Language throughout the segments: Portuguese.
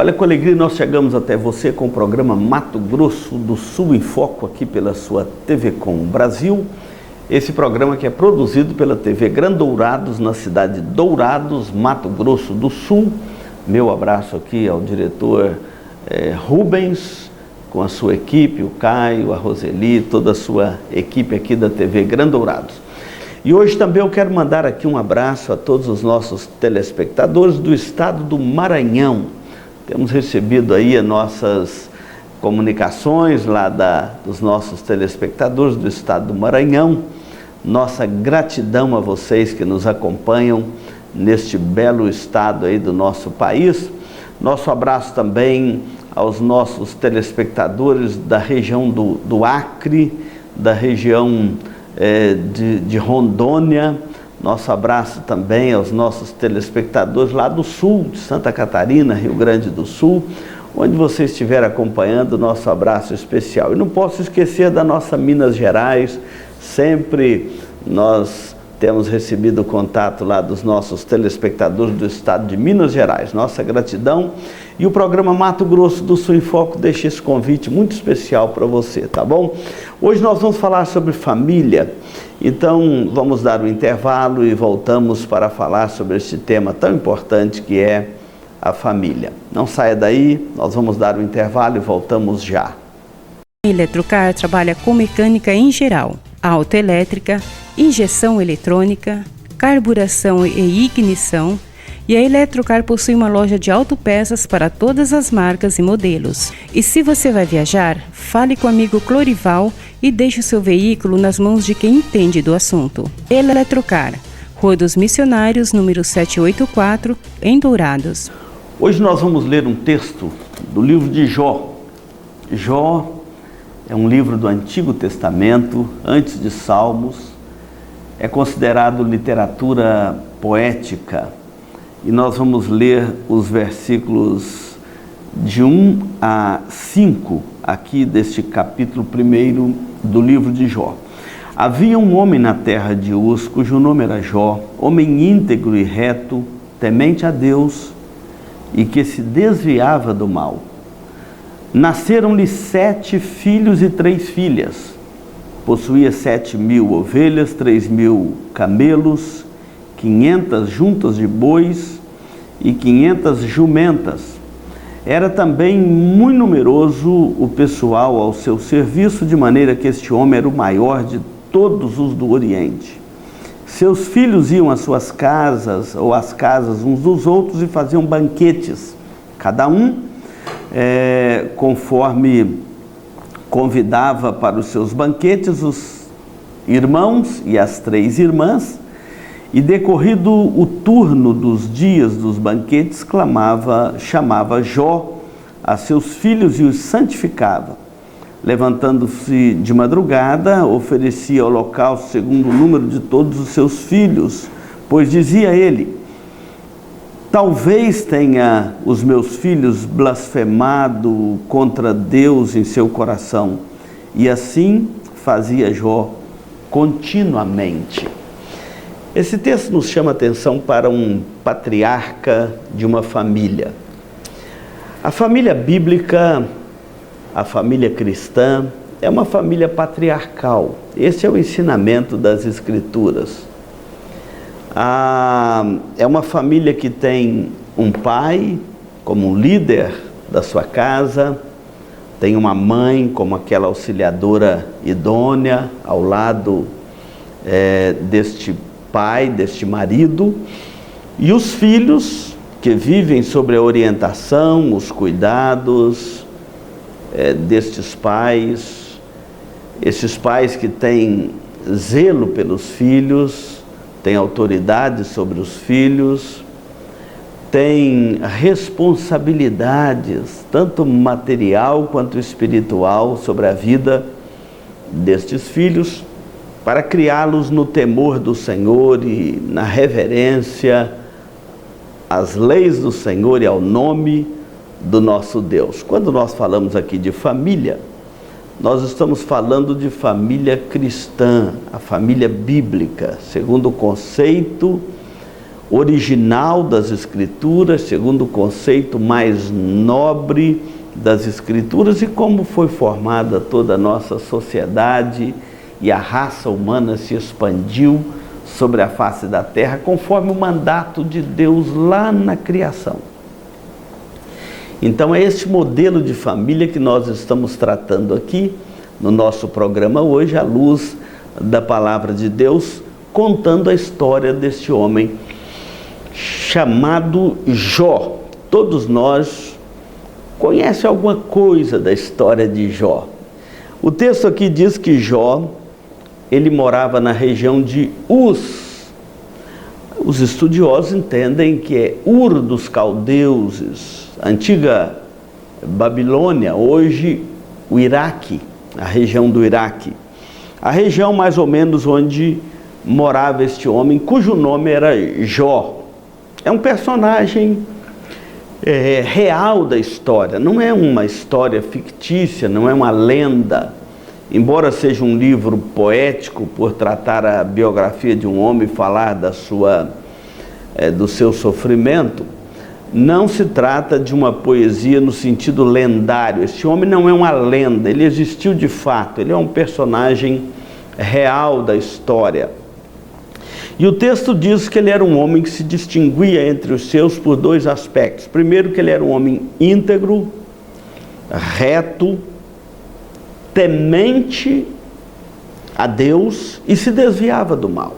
Olha, com alegria nós chegamos até você com o programa Mato Grosso do Sul em Foco aqui pela sua TV Com Brasil. Esse programa que é produzido pela TV Grandourados na cidade de Dourados, Mato Grosso do Sul. Meu abraço aqui ao diretor Rubens, com a sua equipe, o Caio, a Roseli, toda a sua equipe aqui da TV Grandourados. E hoje também eu quero mandar aqui um abraço a todos os nossos telespectadores do estado do Maranhão. Temos recebido aí as nossas comunicações lá dos nossos telespectadores do estado do Maranhão. Nossa gratidão a vocês que nos acompanham neste belo estado aí do nosso país. Nosso abraço também aos nossos telespectadores da região do Acre, da região de Rondônia. Nosso abraço também aos nossos telespectadores lá do sul, de Santa Catarina, Rio Grande do Sul, onde você estiver acompanhando, nosso abraço especial. E não posso esquecer da nossa Minas Gerais, sempre nós temos recebido contato lá dos nossos telespectadores do estado de Minas Gerais. Nossa gratidão. E o programa Mato Grosso do Sul em Foco deixa esse convite muito especial para você, tá bom? Hoje nós vamos falar sobre família. Então vamos dar um intervalo e voltamos para falar sobre este tema tão importante que é a família. Não saia daí, nós vamos dar um intervalo e voltamos já. A Eletrocar trabalha com mecânica em geral, autoelétrica, injeção eletrônica, carburação e ignição, e a Eletrocar possui uma loja de autopeças para todas as marcas e modelos. E se você vai viajar, fale com o amigo Clorival e deixe o seu veículo nas mãos de quem entende do assunto. Eletrocar, Rua dos Missionários, número 784, em Dourados. Hoje nós vamos ler um texto do livro de Jó. Jó é um livro do Antigo Testamento, antes de Salmos, é considerado literatura poética. E nós vamos ler os versículos de 1 a 5 aqui deste capítulo 1 do livro de Jó. Havia um homem na terra de Uz, cujo nome era Jó, homem íntegro e reto, temente a Deus e que se desviava do mal. Nasceram-lhe 7 filhos e 3 filhas. Possuía 7.000 ovelhas, 3.000 camelos, 500 juntas de bois e 500 jumentas. Era também muito numeroso o pessoal ao seu serviço, de maneira que este homem era o maior de todos os do Oriente. Seus filhos iam às suas casas ou às casas uns dos outros e faziam banquetes, cada um conforme convidava para os seus banquetes os irmãos e as 3 irmãs. E decorrido o turno dos dias dos banquetes, chamava Jó a seus filhos e os santificava. Levantando-se de madrugada, oferecia holocausto segundo o número de todos os seus filhos, pois dizia ele: talvez tenha os meus filhos blasfemado contra Deus em seu coração. E assim fazia Jó continuamente. Esse texto nos chama a atenção para um patriarca de uma família. A família bíblica, a família cristã, é uma família patriarcal. Esse é o ensinamento das Escrituras. É uma família que tem um pai como um líder da sua casa, tem uma mãe como aquela auxiliadora idônea ao lado deste pai, deste marido, e os filhos que vivem sob a orientação, os cuidados destes pais, esses pais que têm zelo pelos filhos, têm autoridade sobre os filhos, têm responsabilidades, tanto material quanto espiritual, sobre a vida destes filhos, para criá-los no temor do Senhor e na reverência às leis do Senhor e ao nome do nosso Deus. Quando nós falamos aqui de família, nós estamos falando de família cristã, a família bíblica, segundo o conceito original das Escrituras, segundo o conceito mais nobre das Escrituras, e como foi formada toda a nossa sociedade e a raça humana se expandiu sobre a face da terra, conforme o mandato de Deus lá na criação. Então é este modelo de família que nós estamos tratando aqui no nosso programa hoje, à luz da palavra de Deus, contando a história deste homem chamado Jó. Todos nós conhecem alguma coisa da história de Jó. O texto aqui diz que Jó, ele morava na região de Uz. Os estudiosos entendem que é Ur dos Caldeuses, antiga Babilônia, hoje o Iraque, a região do Iraque. A região mais ou menos onde morava este homem, cujo nome era Jó. É um personagem real da história, não é uma história fictícia, não é uma lenda. Embora seja um livro poético, por tratar a biografia de um homem, falar do seu sofrimento, não se trata de uma poesia no sentido lendário. Este homem não é uma lenda, ele existiu de fato, ele é um personagem real da história. E o texto diz que ele era um homem que se distinguia entre os seus por dois aspectos. Primeiro, que ele era um homem íntegro, reto, temente a Deus e se desviava do mal.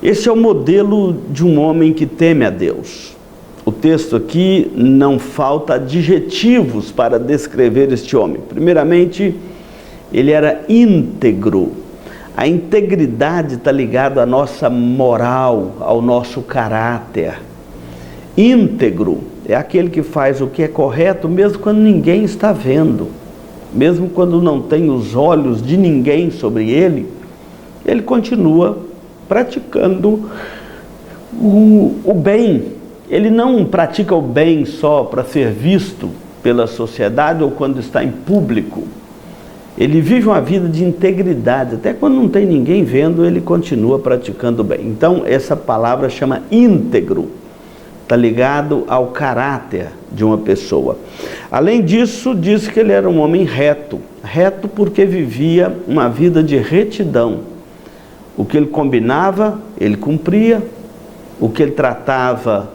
Esse é o modelo de um homem que teme a Deus. O texto aqui não falta adjetivos para descrever este homem. Primeiramente, ele era íntegro. A integridade está ligada à nossa moral, ao nosso caráter. Íntegro é aquele que faz o que é correto, mesmo quando ninguém está vendo. Mesmo quando não tem os olhos de ninguém sobre ele, ele continua praticando o bem. Ele não pratica o bem só para ser visto pela sociedade ou quando está em público. Ele vive uma vida de integridade, até quando não tem ninguém vendo, ele continua praticando o bem. Então, essa palavra chama íntegro, está ligado ao caráter de uma pessoa. Além disso, diz que ele era um homem reto. Reto porque vivia uma vida de retidão. O que ele combinava, ele cumpria. O que ele tratava,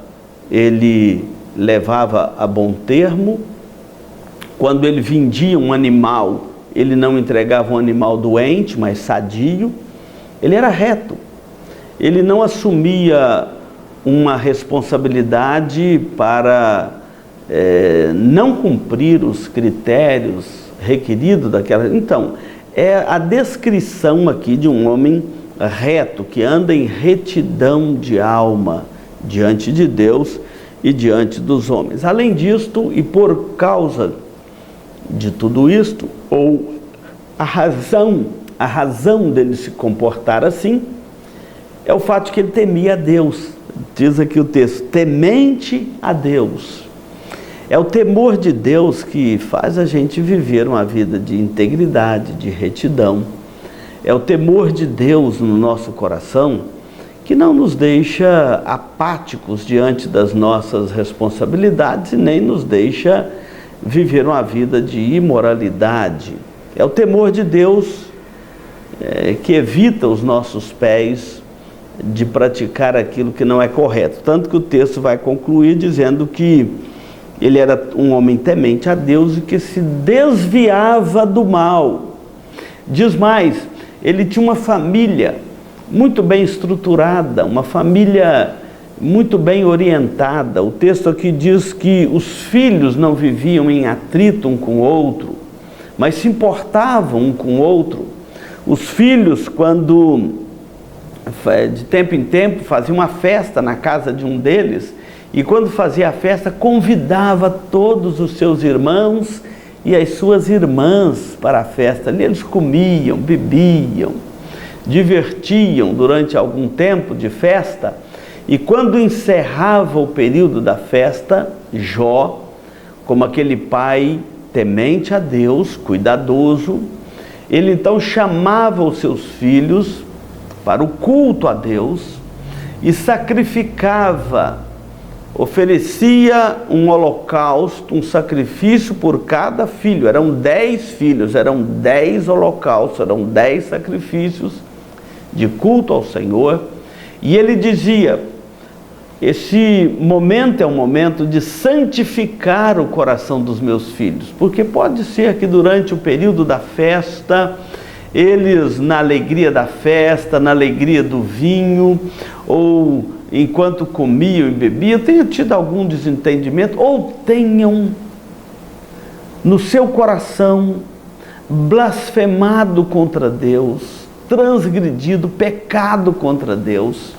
ele levava a bom termo. Quando ele vendia um animal, ele não entregava um animal doente, mas sadio. Ele era reto. Ele não assumia uma responsabilidade para não cumprir os critérios requeridos daquela. Então, é a descrição aqui de um homem reto, que anda em retidão de alma diante de Deus e diante dos homens. Além disto, e por causa de tudo isto, ou a razão dele se comportar assim, é o fato de que ele temia a Deus. Diz aqui o texto, temente a Deus. É o temor de Deus que faz a gente viver uma vida de integridade, de retidão. É o temor de Deus no nosso coração que não nos deixa apáticos diante das nossas responsabilidades e nem nos deixa viver uma vida de imoralidade. É o temor de Deus que evita os nossos pés de praticar aquilo que não é correto. Tanto que o texto vai concluir dizendo que ele era um homem temente a Deus e que se desviava do mal. Diz mais, ele tinha uma família muito bem estruturada, uma família muito bem orientada. O texto aqui diz que os filhos não viviam em atrito um com o outro, mas se importavam um com o outro. Os filhos, quando de tempo em tempo faziam uma festa na casa de um deles, e quando fazia a festa convidava todos os seus irmãos e as suas irmãs para a festa. Ali eles comiam, bebiam, divertiam durante algum tempo de festa, e quando encerrava o período da festa, Jó, como aquele pai temente a Deus, cuidadoso, ele então chamava os seus filhos para o culto a Deus, e sacrificava, oferecia um holocausto, um sacrifício por cada filho. Eram 10 filhos, eram 10 holocaustos, eram 10 sacrifícios de culto ao Senhor. E ele dizia: esse momento é um momento de santificar o coração dos meus filhos, porque pode ser que durante o período da festa, eles, na alegria da festa, na alegria do vinho, ou enquanto comiam e bebiam, tenham tido algum desentendimento, ou tenham no seu coração blasfemado contra Deus, transgredido, pecado contra Deus.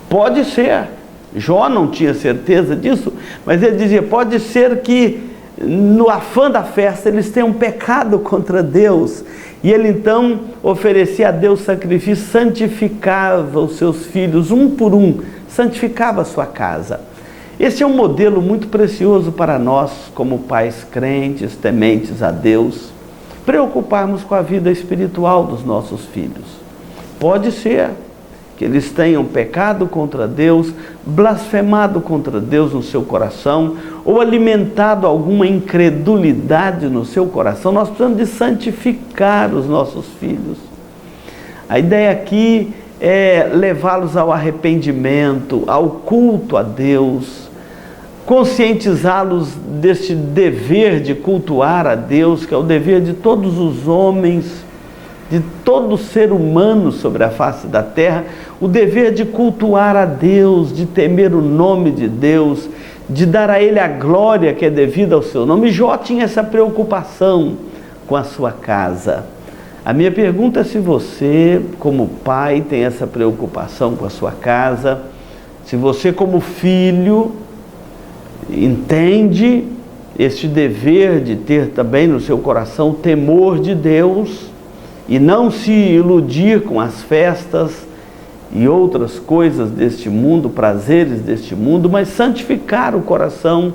Pode ser. Jó não tinha certeza disso, mas ele dizia: pode ser que no afã da festa eles tenham pecado contra Deus. E ele então oferecia a Deus sacrifício, santificava os seus filhos um por um, santificava a sua casa. Esse é um modelo muito precioso para nós, como pais crentes, tementes a Deus, preocuparmos com a vida espiritual dos nossos filhos. Pode ser que eles tenham pecado contra Deus, blasfemado contra Deus no seu coração, ou alimentado alguma incredulidade no seu coração. Nós precisamos de santificar os nossos filhos. A ideia aqui é levá-los ao arrependimento, ao culto a Deus, conscientizá-los deste dever de cultuar a Deus, que é o dever de todos os homens, de todo ser humano sobre a face da terra, o dever de cultuar a Deus, de temer o nome de Deus, de dar a Ele a glória que é devida ao seu nome. Jó tinha essa preocupação com a sua casa. A minha pergunta é se você, como pai, tem essa preocupação com a sua casa, se você, como filho, entende este dever de ter também no seu coração o temor de Deus, e não se iludir com as festas e outras coisas deste mundo, prazeres deste mundo, mas santificar o coração,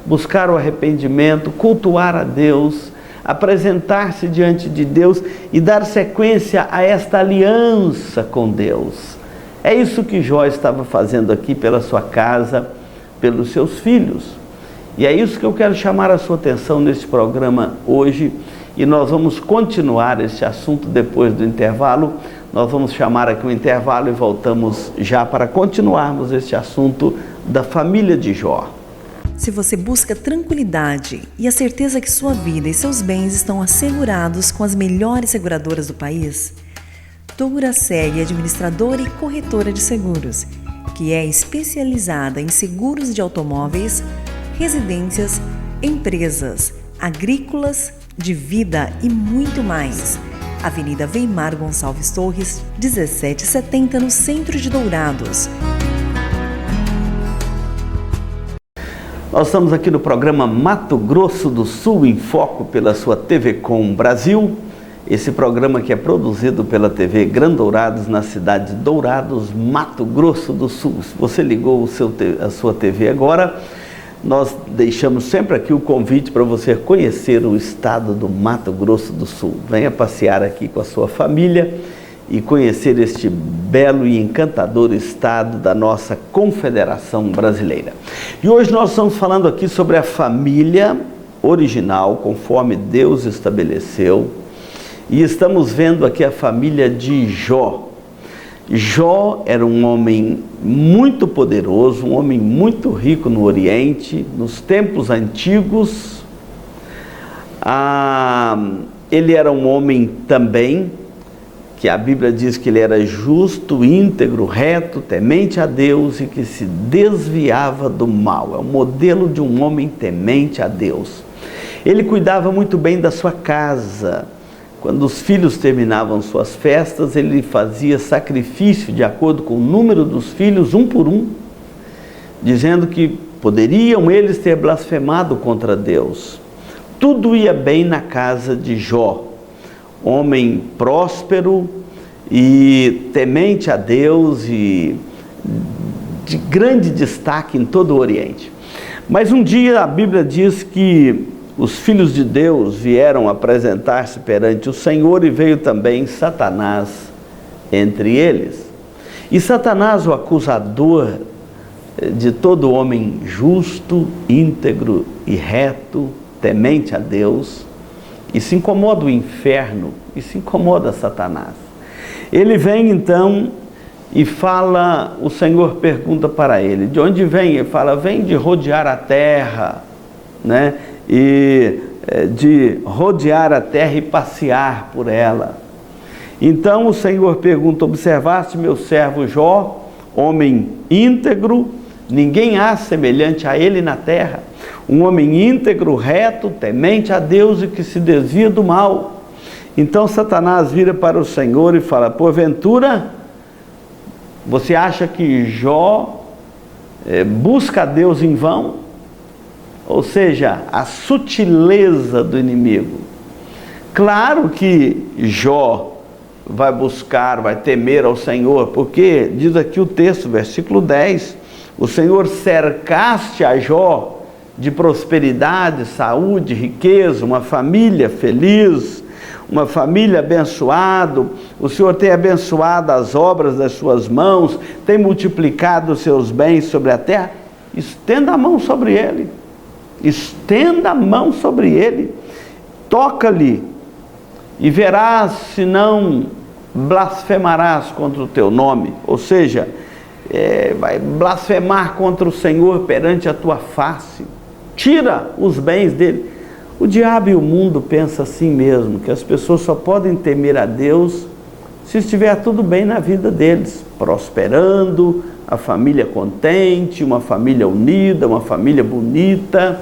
buscar o arrependimento, cultuar a Deus, apresentar-se diante de Deus e dar sequência a esta aliança com Deus. É isso que Jó estava fazendo aqui pela sua casa, pelos seus filhos. E é isso que eu quero chamar a sua atenção neste programa hoje. E nós vamos continuar este assunto depois do intervalo. Nós vamos chamar aqui um intervalo e voltamos já para continuarmos este assunto da família de Jó. Se você busca tranquilidade e a certeza que sua vida e seus bens estão assegurados com as melhores seguradoras do país, Douraceg é administradora e corretora de seguros, que é especializada em seguros de automóveis, residências, empresas, agrícolas, de vida e muito mais. Avenida Weimar Gonçalves Torres, 1770, no centro de Dourados. Nós estamos aqui no programa Mato Grosso do Sul em Foco pela sua TV Com Brasil. Esse programa que é produzido pela TV Grandourados na cidade de Dourados, Mato Grosso do Sul. Se você ligou a sua TV agora, nós deixamos sempre aqui o convite para você conhecer o estado do Mato Grosso do Sul. Venha passear aqui com a sua família e conhecer este belo e encantador estado da nossa Confederação Brasileira. E hoje nós estamos falando aqui sobre a família original, conforme Deus estabeleceu, e estamos vendo aqui a família de Jó. Jó era um homem muito poderoso, um homem muito rico no Oriente, nos tempos antigos. Ele era um homem também, que a Bíblia diz que ele era justo, íntegro, reto, temente a Deus e que se desviava do mal. É o modelo de um homem temente a Deus. Ele cuidava muito bem da sua casa. Quando os filhos terminavam suas festas, ele fazia sacrifício de acordo com o número dos filhos, um por um, dizendo que poderiam eles ter blasfemado contra Deus. Tudo ia bem na casa de Jó, homem próspero e temente a Deus e de grande destaque em todo o Oriente. Mas um dia a Bíblia diz que os filhos de Deus vieram apresentar-se perante o Senhor e veio também Satanás entre eles. E Satanás, o acusador de todo homem justo, íntegro e reto, temente a Deus, e se incomoda o inferno, e se incomoda Satanás. Ele vem então e fala, o Senhor pergunta para ele, de onde vem? Ele fala, vem de rodear a terra, né? E de rodear a terra e passear por ela. Então o Senhor pergunta, observaste meu servo Jó, homem íntegro, ninguém há semelhante a ele na terra, um homem íntegro, reto, temente a Deus e que se desvia do mal. Então Satanás vira para o Senhor e fala, porventura, você acha que Jó busca a Deus em vão? Ou seja, a sutileza do inimigo. Claro que Jó vai buscar, vai temer ao Senhor, porque diz aqui o texto, versículo 10, o Senhor cercaste a Jó de prosperidade, saúde, riqueza, uma família feliz, uma família abençoada, o Senhor tem abençoado as obras das suas mãos, tem multiplicado os seus bens sobre a terra. Estenda a mão sobre ele, estenda a mão sobre ele, toca-lhe e verás se não blasfemarás contra o teu nome, ou seja, vai blasfemar contra o Senhor perante a tua face, tira os bens dele. O diabo e o mundo pensam assim mesmo, que as pessoas só podem temer a Deus se estiver tudo bem na vida deles, prosperando, a família contente, uma família unida, uma família bonita.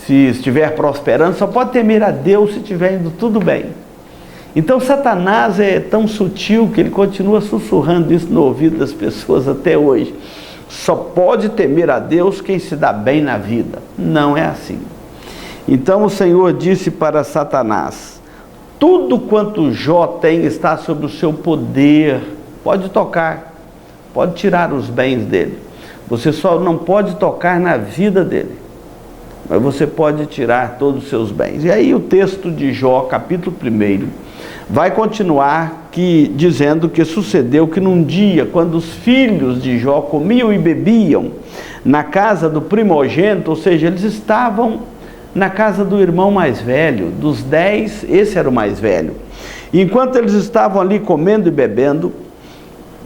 Se estiver prosperando, só pode temer a Deus se estiver indo tudo bem. Então Satanás é tão sutil que ele continua sussurrando isso no ouvido das pessoas até hoje. Só pode temer a Deus quem se dá bem na vida. Não é assim. Então o Senhor disse para Satanás, tudo quanto Jó tem está sob o seu poder, pode tocar, pode tirar os bens dele, você só não pode tocar na vida dele, mas você pode tirar todos os seus bens. E aí o texto de Jó, capítulo 1, vai continuar dizendo que sucedeu que num dia, quando os filhos de Jó comiam e bebiam na casa do primogênito, ou seja, eles estavam na casa do irmão mais velho, dos 10, esse era o mais velho. Enquanto eles estavam ali comendo e bebendo,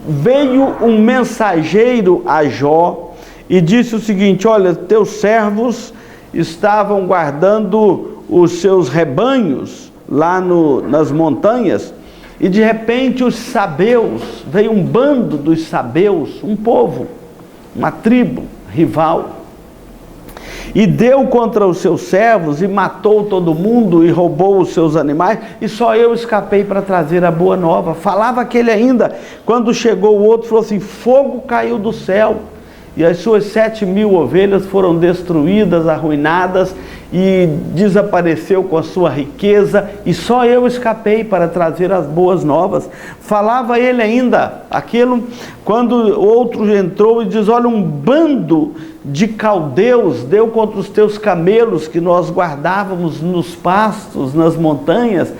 veio um mensageiro a Jó e disse o seguinte, olha, teus servos estavam guardando os seus rebanhos lá nas montanhas, e de repente os sabeus, veio um bando dos sabeus, um povo, uma tribo rival, e deu contra os seus servos, e matou todo mundo, e roubou os seus animais, e só eu escapei para trazer a boa nova. Falava aquele ainda, quando chegou o outro, falou assim, fogo caiu do céu, e as suas 7.000 ovelhas foram destruídas, arruinadas, e desapareceu com a sua riqueza, e só eu escapei para trazer as boas novas. Falava ele ainda aquilo, quando outro entrou e diz, olha, um bando de caldeus deu contra os teus camelos que nós guardávamos nos pastos, nas montanhas,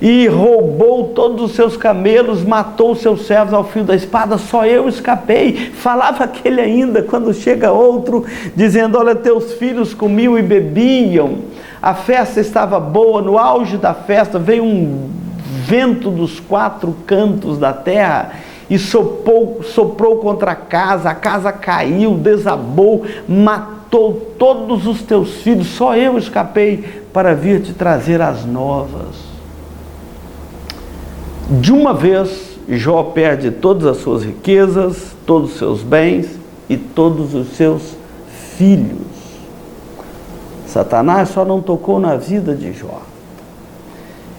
e roubou todos os seus camelos, matou os seus servos ao fio da espada, só eu escapei. Falava aquele ainda, quando chega outro, dizendo, olha, teus filhos comiam e bebiam, a festa estava boa, no auge da festa, veio um vento dos 4 cantos da terra, e soprou contra a casa caiu, desabou, matou todos os teus filhos, só eu escapei para vir te trazer as novas. De uma vez, Jó perde todas as suas riquezas, todos os seus bens e todos os seus filhos. Satanás só não tocou na vida de Jó.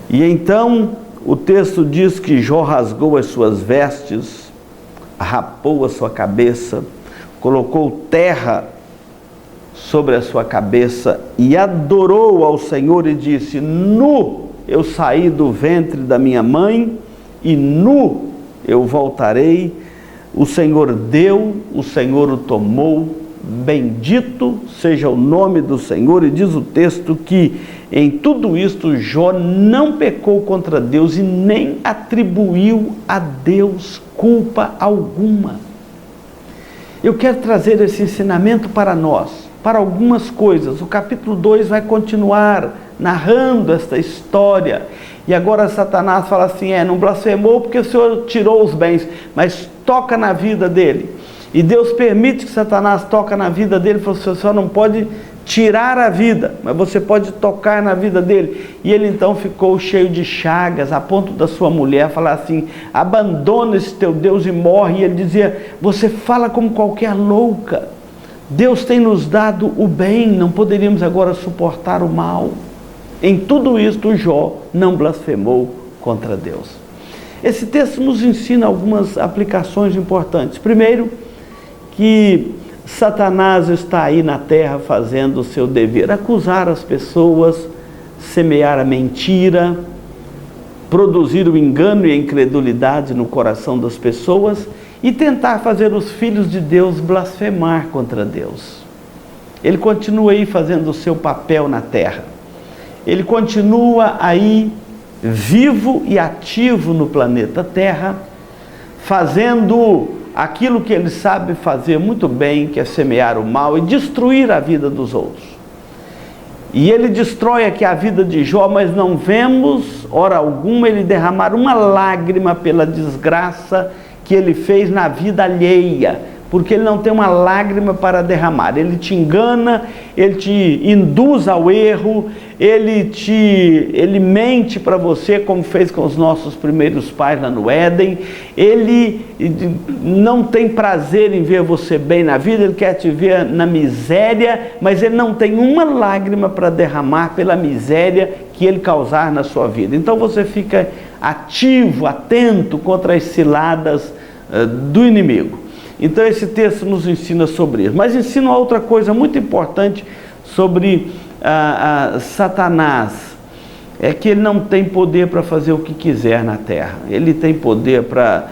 E então o texto diz que Jó rasgou as suas vestes, rapou a sua cabeça, colocou terra sobre a sua cabeça e adorou ao Senhor e disse, nu eu saí do ventre da minha mãe e nu eu voltarei. O Senhor deu, o Senhor o tomou, bendito seja o nome do Senhor, e diz o texto que em tudo isto Jó não pecou contra Deus e nem atribuiu a Deus culpa alguma. Eu quero trazer esse ensinamento para nós, para algumas coisas. O capítulo 2 vai continuar narrando esta história. E agora Satanás fala assim, não blasfemou porque o Senhor tirou os bens, mas toca na vida dele. E Deus permite que Satanás toque na vida dele, falou assim, o Senhor não pode tirar a vida, mas você pode tocar na vida dele. E ele então ficou cheio de chagas, a ponto da sua mulher falar assim, abandona esse teu Deus e morre. E ele dizia, você fala como qualquer louca, Deus tem nos dado o bem, não poderíamos agora suportar o mal. Em tudo isto Jó não blasfemou contra Deus. Esse texto nos ensina algumas aplicações importantes. Primeiro, que Satanás está aí na terra fazendo o seu dever, acusar as pessoas, semear a mentira, produzir o engano e a incredulidade no coração das pessoas e tentar fazer os filhos de Deus blasfemar contra Deus. Ele continua aí fazendo o seu papel na terra. Ele continua aí vivo e ativo no planeta Terra, fazendo aquilo que ele sabe fazer muito bem, que é semear o mal e destruir a vida dos outros. E ele destrói aqui a vida de Jó, mas não vemos, hora alguma, ele derramar uma lágrima pela desgraça que ele fez na vida alheia, porque ele não tem uma lágrima para derramar. Ele te engana, ele te induz ao erro, ele mente para você, como fez com os nossos primeiros pais lá no Éden. Ele não tem prazer em ver você bem na vida, ele quer te ver na miséria, mas ele não tem uma lágrima para derramar pela miséria que ele causar na sua vida. Então você fica ativo, atento contra as ciladas do inimigo. Então esse texto nos ensina sobre isso, mas ensina uma outra coisa muito importante sobre Satanás, é que ele não tem poder para fazer o que quiser na terra. Ele tem poder para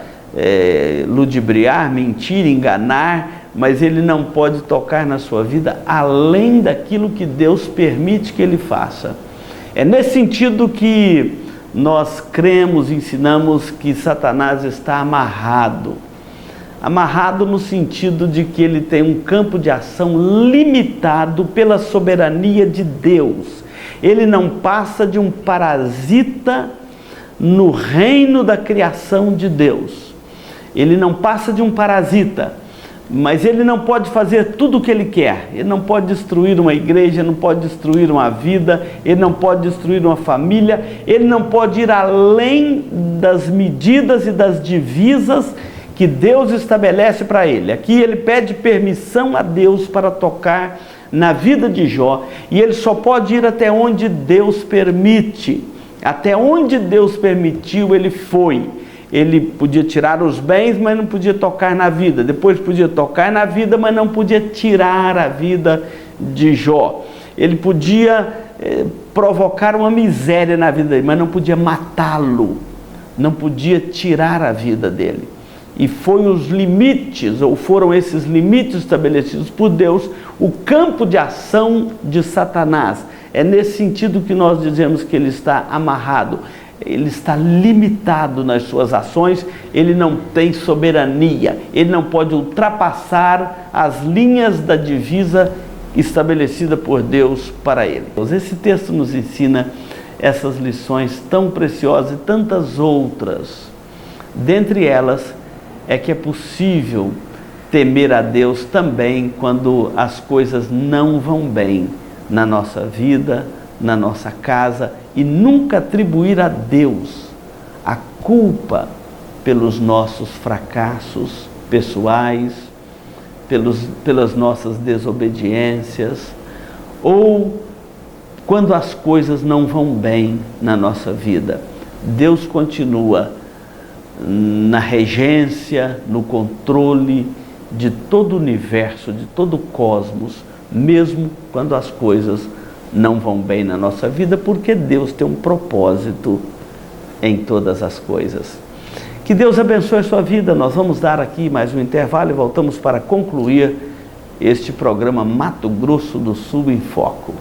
ludibriar, mentir, enganar, mas ele não pode tocar na sua vida além daquilo que Deus permite que ele faça. É nesse sentido que nós cremos, ensinamos que Satanás está amarrado no sentido de que ele tem um campo de ação limitado pela soberania de Deus. Ele não passa de um parasita no reino da criação de Deus. Ele não passa de um parasita, mas ele não pode fazer tudo o que ele quer. Ele não pode destruir uma igreja, não pode destruir uma vida, ele não pode destruir uma família, ele não pode ir além das medidas e das divisas que Deus estabelece para ele. Aqui ele pede permissão a Deus para tocar na vida de Jó, e ele só pode ir até onde Deus permite. Até onde Deus permitiu, ele foi. Ele podia tirar os bens, mas não podia tocar na vida. Depois podia tocar na vida, mas não podia tirar a vida de Jó. Ele podia provocar uma miséria na vida dele, mas não podia matá-lo. Não podia tirar a vida dele. E foram esses limites estabelecidos por Deus, o campo de ação de Satanás. É nesse sentido que nós dizemos que ele está amarrado, ele está limitado nas suas ações, ele não tem soberania, ele não pode ultrapassar as linhas da divisa estabelecida por Deus para ele. Esse texto nos ensina essas lições tão preciosas e tantas outras. Dentre elas, é que é possível temer a Deus também quando as coisas não vão bem na nossa vida, na nossa casa, e nunca atribuir a Deus a culpa pelos nossos fracassos pessoais, pelas nossas desobediências, ou quando as coisas não vão bem na nossa vida. Deus continua na regência, no controle de todo o universo, de todo o cosmos, mesmo quando as coisas não vão bem na nossa vida, porque Deus tem um propósito em todas as coisas. Que Deus abençoe a sua vida. Nós vamos dar aqui mais um intervalo e voltamos para concluir este programa Mato Grosso do Sul em Foco.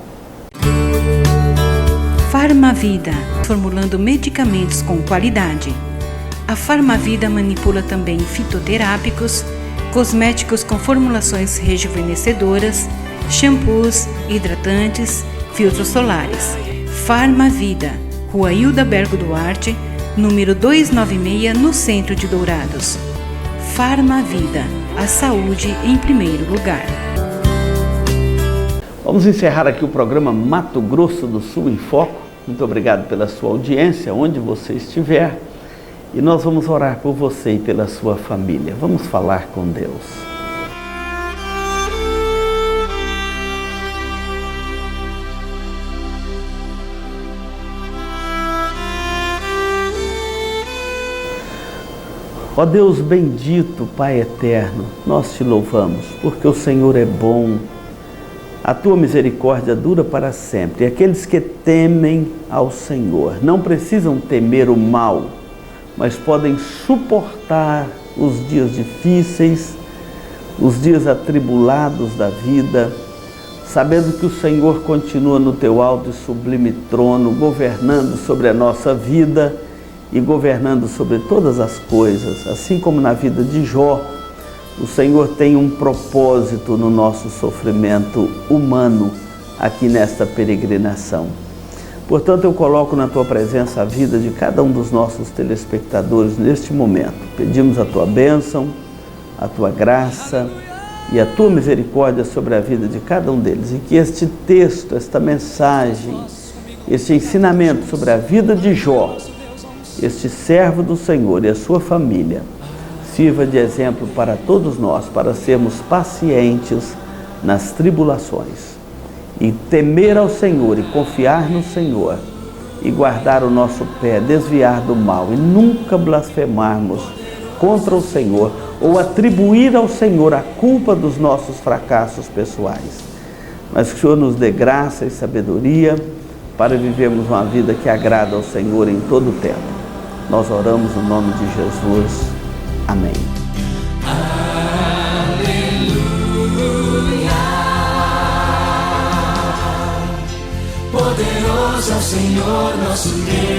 Farmavida, formulando medicamentos com qualidade. A Farmavida manipula também fitoterápicos, cosméticos com formulações rejuvenescedoras, shampoos, hidratantes, filtros solares. Farmavida, Rua Hilda Bergo Duarte, número 296, no centro de Dourados. Farmavida, a saúde em primeiro lugar. Vamos encerrar aqui o programa Mato Grosso do Sul em Foco. Muito obrigado pela sua audiência, onde você estiver. E nós vamos orar por você e pela sua família. Vamos falar com Deus. Ó Deus bendito, Pai eterno, nós te louvamos, porque o Senhor é bom, a tua misericórdia dura para sempre. E aqueles que temem ao Senhor não precisam temer o mal, mas podem suportar os dias difíceis, os dias atribulados da vida, sabendo que o Senhor continua no teu alto e sublime trono, governando sobre a nossa vida e governando sobre todas as coisas. Assim como na vida de Jó, o Senhor tem um propósito no nosso sofrimento humano aqui nesta peregrinação. Portanto, eu coloco na tua presença a vida de cada um dos nossos telespectadores neste momento. Pedimos a tua bênção, a tua graça e a tua misericórdia sobre a vida de cada um deles. E que este texto, esta mensagem, este ensinamento sobre a vida de Jó, este servo do Senhor e a sua família, sirva de exemplo para todos nós, para sermos pacientes nas tribulações e temer ao Senhor e confiar no Senhor e guardar o nosso pé, desviar do mal e nunca blasfemarmos contra o Senhor ou atribuir ao Senhor a culpa dos nossos fracassos pessoais. Mas que o Senhor nos dê graça e sabedoria para vivermos uma vida que agrada ao Senhor em todo o tempo. Nós oramos no nome de Jesus. Amém. Aleluia. Poderoso é o Senhor nosso Deus.